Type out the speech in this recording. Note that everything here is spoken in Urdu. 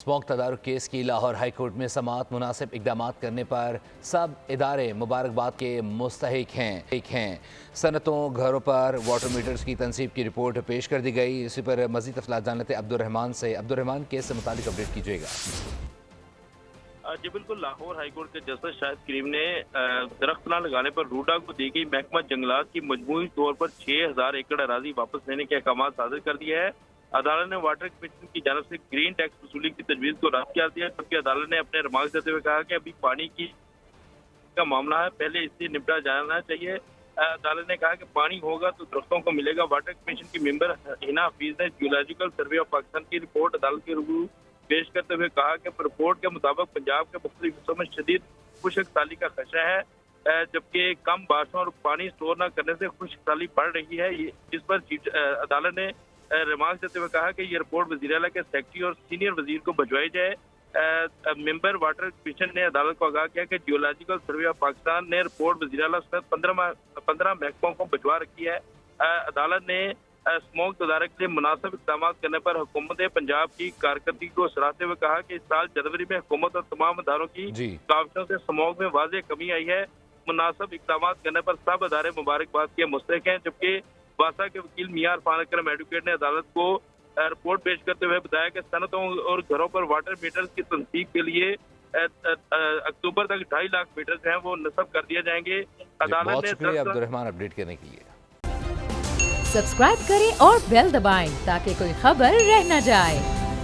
اسموک تدارک کیس کی لاہور ہائی کورٹ میں سماعت مناسب اقدامات کرنے پر سب ادارے مبارکباد کے مستحق ہیں۔ صنعتوں گھروں پر واٹر میٹرز کی تنصیب کی رپورٹ پیش کر دی گئی۔ اسی پر مزید تفصیلات جان لیتے عبدالرحمان سے۔ عبدالرحمان، کیس سے متعلق اپڈیٹ کیجیے گا۔ جی بالکل، لاہور ہائی کورٹ کے جسٹس شاہد کریم نے درخت نہ لگانے پر روڈا کو دی گئی محکمہ جنگلات کی مجموعی طور پر 6000 ایکڑ اراضی واپس لینے کے احکامات صادر کر دیے ہیں۔ عدالت نے واٹر کمیشن کی جانب سے گرین ٹیکس وصولی کی تجویز کو رد کر دیا، جبکہ عدالت نے اپنے ریمارکس دیتے ہوئے کہا کہ ابھی پانی کا معاملہ ہے، پہلے اس سے نپٹا جانا چاہیے۔ عدالت نے کہا کہ پانی ہوگا تو درختوں کو ملے گا۔ واٹر کمیشن کی ممبر حنا حفیظ نے جیولوجیکل سروے آف پاکستان کی رپورٹ عدالت کے روبرو پیش کرتے ہوئے کہا کہ رپورٹ کے مطابق پنجاب کے مختلف حصوں میں شدید خشک سالی کا خدشہ ہے، جبکہ کم بارشوں اور پانی اسٹور نہ کرنے سے خشک سالی بڑھ رہی ہے۔ جس پر عدالت نے ریمارکس دیتے ہوئے کہا کہ یہ رپورٹ وزیر اعلیٰ کے سیکرٹری اور سینئر وزیر کو بھجوائی جائے۔ ممبر واٹر کمیشن نے عدالت کو آگاہ کیا کہ جیولوجیکل سروے آف پاکستان نے رپورٹ وزیر اعلیٰ سمیت 15 محکموں کو بھجوا رکھی ہے۔ عدالت نے اسموک تدارک کے لیے مناسب اقدامات کرنے پر حکومت پنجاب کی کارکردگی کو سراہتے ہوئے کہا کہ اس سال جنوری میں حکومت اور تمام اداروں کی کاوشوں سے اسموک میں واضح کمی آئی ہے۔ مناسب اقدامات کرنے پر سب ادارے مبارکباد کے مستحق ہیں، جبکہ واسا کے وکیل میاں عرفان اکرم ایڈوکیٹ نے عدالت کو رپورٹ پیش کرتے ہوئے بتایا کہ صنعتوں اور گھروں پر واٹر میٹرز کی تنصیب کے لیے اکتوبر تک 2.5 لاکھ میٹرز ہیں وہ نصب کر دیے جائیں گے۔ عدالت بہت نے شکریہ عبدالرحمان اپڈیٹ کرنے کے لیے۔ سبسکرائب کریں اور بیل دبائیں تاکہ کوئی خبر رہ نہ جائے۔